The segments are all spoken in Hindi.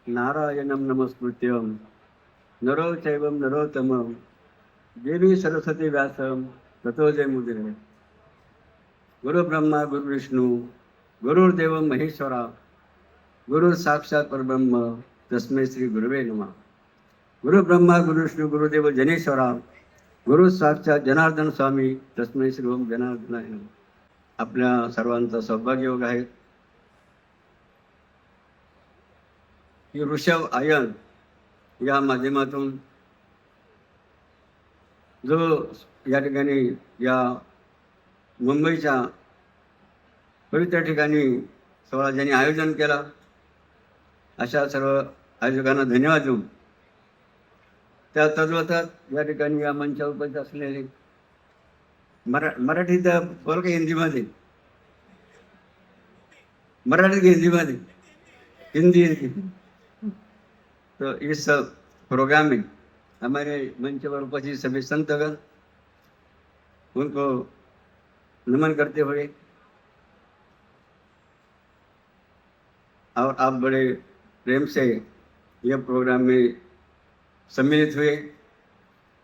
नारायणं नमस्कृत्यं नरो चैवं नरोत्तमं देवी सरस्वती व्यासं ततो जयमुदीरये। गुरु ब्रह्मा गुरु विष्णु गुरुर्देव महेश्वरा गुरु साक्षात परब्रह्म तस्मै श्री गुरुवे नमः। गुरु ब्रह्मा गुरु विष्णू गुरुदेव जनेश्वरा गुरु साक्षात जनार्दन स्वामी तस्मै श्री ओम जनार्दनाय नमः। आपल्या सर्वांचं सौभाग्य योग आहे की ऋषभ आयन या माध्यमातून जो या ठिकाणी या मुंबईच्या पवित्र ठिकाणी सोहळा ज्यांनी आयोजन केला अशा सर्व आयोजकांना धन्यवाद देऊन त्या तद्वतच या ठिकाणी या मंचावर उपस्थित असलेले मराठीत बोल का हिंदीमध्ये मराठीत हिंदीमध्ये हिंदी तो इस प्रोग्राम में हमारे मंच पर उपस्थित सभी संतगण उनको नमन करते हुए और आप बड़े प्रेम से यह प्रोग्राम में सम्मिलित हुए,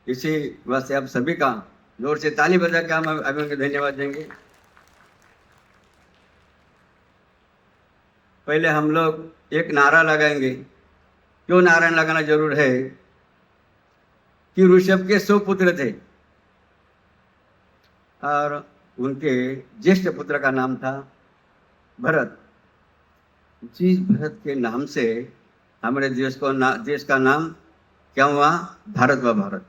इसी वास्ते आप सभी का जोर से ताली बजा के हम अभी उनको धन्यवाद देंगे। पहले हम लोग एक नारा लगाएंगे। क्यों नारा लगाना जरूर है कि ऋषभ के 100 पुत्र थे और उनके ज्येष्ठ पुत्र का नाम था भरत। जिस भरत के नाम से हमारे देश का नाम क्या हुआ? भारत व भारत।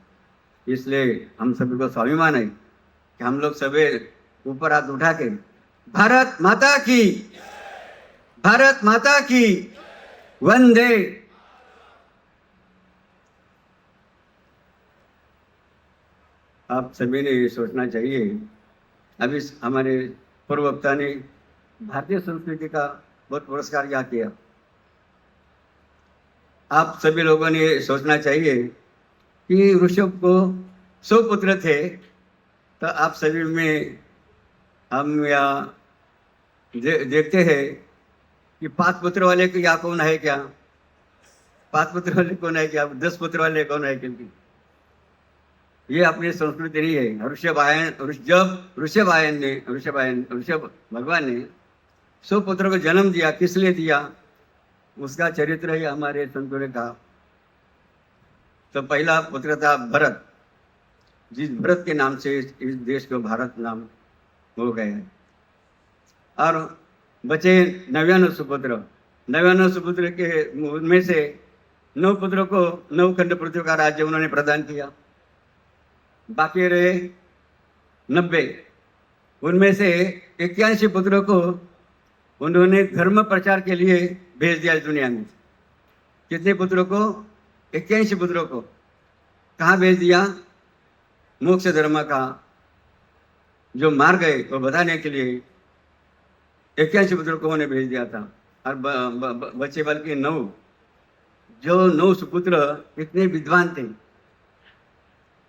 इसलिए हम सभी को स्वाभिमान है कि हम लोग सभी ऊपर हाथ उठा के भारत माता की, भारत माता की वंदे। आप सभी ने सोचना चाहिए, अभी हमारे पूर्व वक्ता ने भारतीय संस्कृति का बहुत पुरस्कार क्या किया। आप सभी लोगों ने सोचना चाहिए कि ऋषभ को 100 पुत्र थे, तो आप सभी में हम या देखते हैं कि 5 पुत्र वाले को या कौन है क्या, 5 पुत्र वाले कौन है क्या, 10 पुत्र वाले कौन है, क्योंकि ये अपनी संस्कृति नहीं है। ऋषभ भगवान ने 100 पुत्रों को जन्म दिया, किस लिए दिया उसका चरित्र है हमारे संतों ने कहा। तो पहला पुत्र था भरत, जिस भरत के नाम से इस देश को भारत नाम हो गए हैं। और बचे 99 सुपुत्र। 99 सुपुत्र के उनमें से 9 पुत्रों को 9 खंड पृथ्वी का राज्य उन्होंने प्रदान किया। बाकी रहे 90। उनमें से 81 पुत्रों को उन्होंने धर्म प्रचार के लिए भेज दिया इस दुनिया में। कितने पुत्रों को? 81 पुत्रों को कहाँ भेज दिया? मोक्ष धर्म का जो मार्ग है वो बताने के लिए 81 पुत्रों को उन्हें भेज दिया था। और बचे बल्कि 9, जो 9 सुपुत्र इतने विद्वान थे,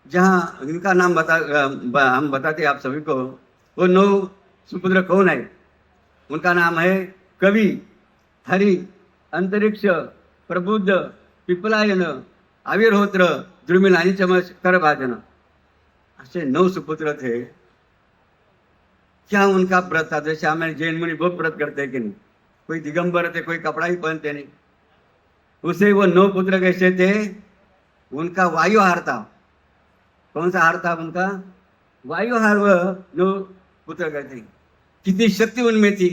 जहाँ इनका नाम हम बताते आप सभी को। वो 9 सुपुत्र कौन है? उनका नाम है कवि, हरि, अंतरिक्ष, प्रबुद्ध, पिपलायन, आविर्होत्र, द्रुमिल चमच, करभाजन। ऐसे 9 सुपुत्र थे। क्या उनका व्रत था? जैसे हमारे जैन मुनि बहुत व्रत करते हैं कि नहीं, कोई दिगंबर थे, कोई कपड़ा ही पहनते नहीं। उसे वो 9 पुत्र कैसे थे? उनका वायुहार था। कौन सा हार था उनका? वायुहार। वह 9 पुत्र कहते हैं। कितनी शक्ति उनमें थी,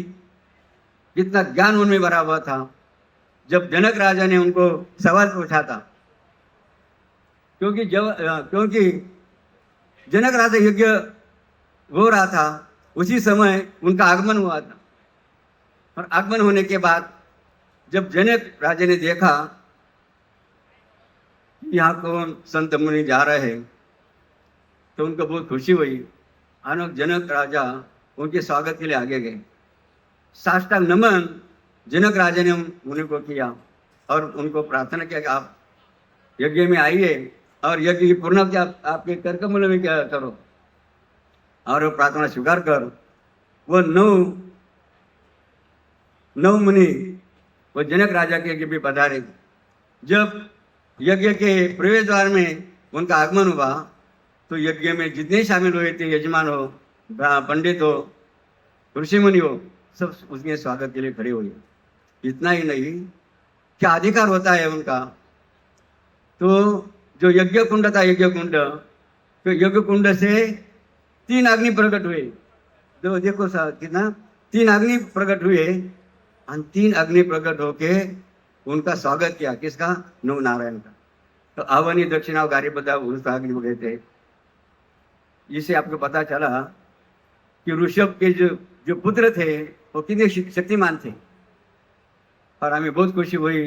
कितना ज्ञान उनमें भरा हुआ था। जब जनक राजा ने उनको सवाल पूछा था, क्योंकि जनक राजा यज्ञ हो रहा था, उसी समय उनका आगमन हुआ था। और आगमन होने के बाद जब जनक राजा ने देखा यहाँ कौन संत मुनि जा रहे हैं, तो उनको बहुत खुशी हुई। अनोख जनक राजा उनके स्वागत के लिए आगे गए। साष्टांग नमन जनक राजा ने मुनि को किया और उनको प्रार्थना किया कि आप यज्ञ में आइए और यज्ञ की पूर्णावृत्ति आपके कर कमल में क्या करो। और वो प्रार्थना स्वीकार कर वो 9 मुनि वो जनक राजा के भी पधारे। जब यज्ञ के प्रवेश द्वार में उनका आगमन हुआ तो यज्ञ में जितने शामिल हुए थे, यजमान हो, पंडित हो, ऋषि मुनि हो, सब उसके स्वागत के लिए खड़े हुए। इतना ही नहीं, क्या अधिकार होता है उनका। तो जो यज्ञ कुंड था, यज्ञ कुंड, तो यज्ञ कुंड से 3 अग्नि प्रकट हुए। तो देखो कितना, 3 अग्नि प्रकट हुए और 3 अग्नि प्रकट होके उनका स्वागत किया। किसका? नव नारायण का। तो आवनी दक्षिणा गारी बदा उसका अग्नि हो गए थे। इससे आपको पता चला कि ऋषभ के जो पुत्र थे वो कितने शक्तिमान थे। और हमें बहुत खुशी हुई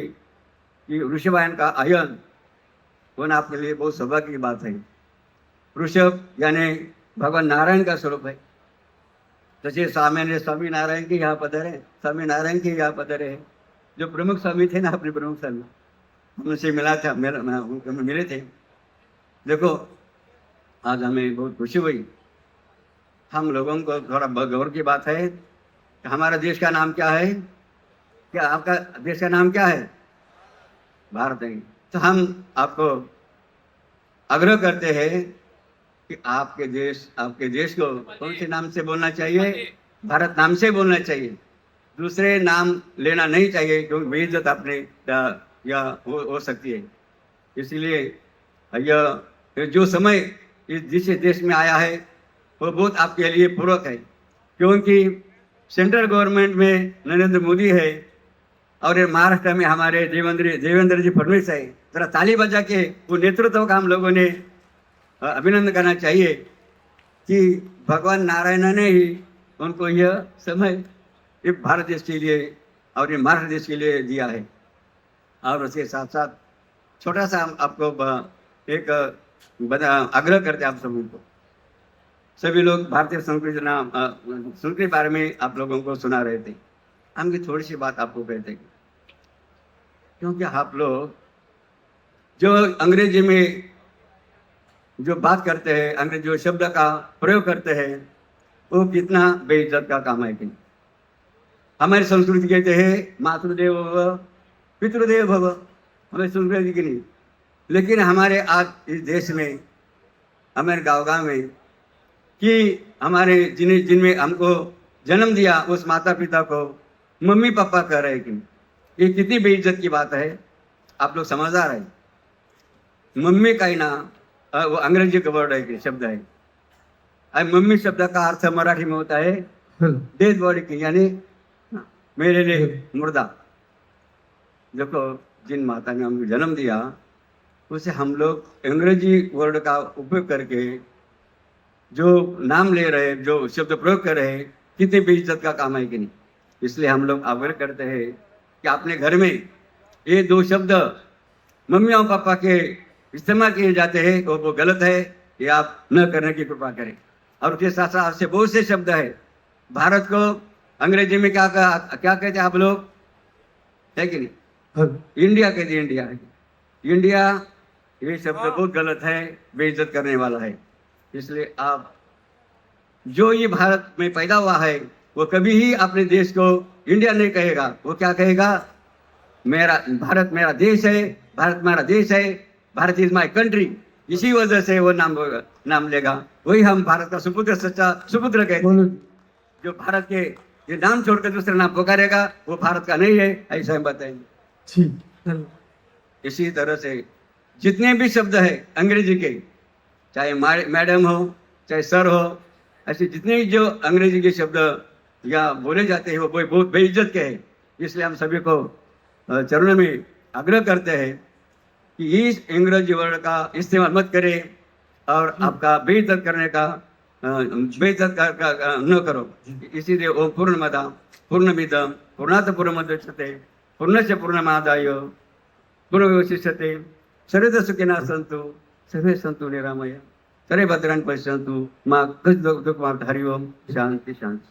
कि ऋषभायन का आयन होना आपके लिए बहुत सौभाग्य की बात है। ऋषभ यानी भगवान नारायण का स्वरूप है। जैसे स्वामी नारायण के यहाँ पधारे, स्वामी नारायण के यहाँ पधारे, जो प्रमुख स्वामी थे ना, अपने प्रमुख स्वामी, उनसे मिला था, मिले थे। देखो आज हमें बहुत खुशी हुई। हम लोगों को थोड़ा गौरव की बात है कि हमारा देश का नाम क्या है? क्या आपका देश का नाम क्या है? भारत है। तो हम आपको आग्रह करते हैं कि आपके देश को कौन से नाम से बोलना चाहिए? भारत नाम से बोलना चाहिए। दूसरे नाम लेना नहीं चाहिए, क्योंकि बेइज्जत अपने या हो सकती है। इसलिए यह जो समय जिस देश में आया है वो बहुत आपके लिए पूरक है, क्योंकि सेंट्रल गवर्नमेंट में नरेंद्र मोदी है और महाराष्ट्र में हमारे देवेंद्र जी फडणवीस है। जरा ताली बजा के वो नेतृत्व का हम लोगों ने अभिनंदन करना चाहिए कि भगवान नारायण ने ही उनको यह समय ये भारत देश के लिए और ये महाराष्ट्र देश के लिए दिया है। और उसके साथ साथ छोटा सा आपको एक आग्रह करते आप सभी को, सभी लोग भारतीय संस्कृति के बारे में आप लोगों को सुना रहे थे। हम की थोड़ी सी बात आपको कहते हैं, क्योंकि आप लोग जो अंग्रेजी में जो बात करते हैं, अंग्रेजी जो शब्द का प्रयोग करते हैं, वो कितना बेइज्जत का काम है। कि हमारी संस्कृति कहते हैं मातृदेव भव पितृदेव भव, हमारी संस्कृति की नहीं। लेकिन हमारे आज इस देश में, हमारे गाँव में, कि हमारे जिनमें हमको जन्म दिया उस माता पिता को मम्मी पापा कह रहे हैं। कि ये कितनी बेइज्जत की बात है। आप लोग समझदार है। मम्मी का ही ना वो अंग्रेजी का वर्ड है कि शब्द है। अब मम्मी शब्द का अर्थ मराठी में होता है डेड बॉडी की, यानी मेरे लिए मुर्दा। देखो जिन माता ने हमको जन्म दिया उसे हम लोग अंग्रेजी वर्ड का उपयोग करके जो नाम ले रहे, जो शब्द प्रयोग कर रहे, कितनी बेइज्जत का काम है कि नहीं। इसलिए हम लोग आग्रह करते हैं कि अपने घर में ये 2 शब्द मम्मी और पापा के इस्तेमाल किए जाते हैं और वो गलत है, ये आप न करने की कृपा करें। और उसके साथ साथ से बहुत से शब्द है। भारत को अंग्रेजी में क्या कहते हैं आप लोग, है कि नहीं? इंडिया कहते हैं। इंडिया ये शब्द बहुत गलत है, बेइज्जत करने वाला है। इसलिए आप जो ये भारत में पैदा हुआ है वो कभी ही अपने देश को इंडिया नहीं कहेगा। वो क्या कहेगा? भारत मेरा देश है, भारत मेरा देश है, भारत इज माई कंट्री। इसी वजह से वो नाम लेगा। वही हम भारत का सुपुत्र, सच्चा सुपुत्र कहते हैं। जो भारत के ये नाम छोड़कर दूसरा नाम पुकारेगा वो भारत का नहीं है, ऐसा हम बताएंगे। इसी तरह से जितने भी शब्द है अंग्रेजी के, चाहे मैडम हो, चाहे सर हो, ऐसे जितने भी जो अंग्रेजी के शब्द या बोले जाते हैं वो बहुत बेइज्जत के हैं। इसलिए हम सभी को चरणों में आग्रह करते हैं कि इस अंग्रेजी वर्ड का इस्तेमाल मत करें और आपका बेइज्जत करने का बेइज्जत न करो। इसीलिए ओम पूर्णमदा पूर्णमिदं पूर्णात् पूर्णमुदच्यते पूर्णस्य पूर्णमादाय पूर्णमेवावशिष्यते। सर्वे सुखिनः सन्तु सर्वे सन्तु निरामया सर्वे भद्राणि पश्यन्तु मा कश्चित् दुःखं। हरि ओम। शांति शांति।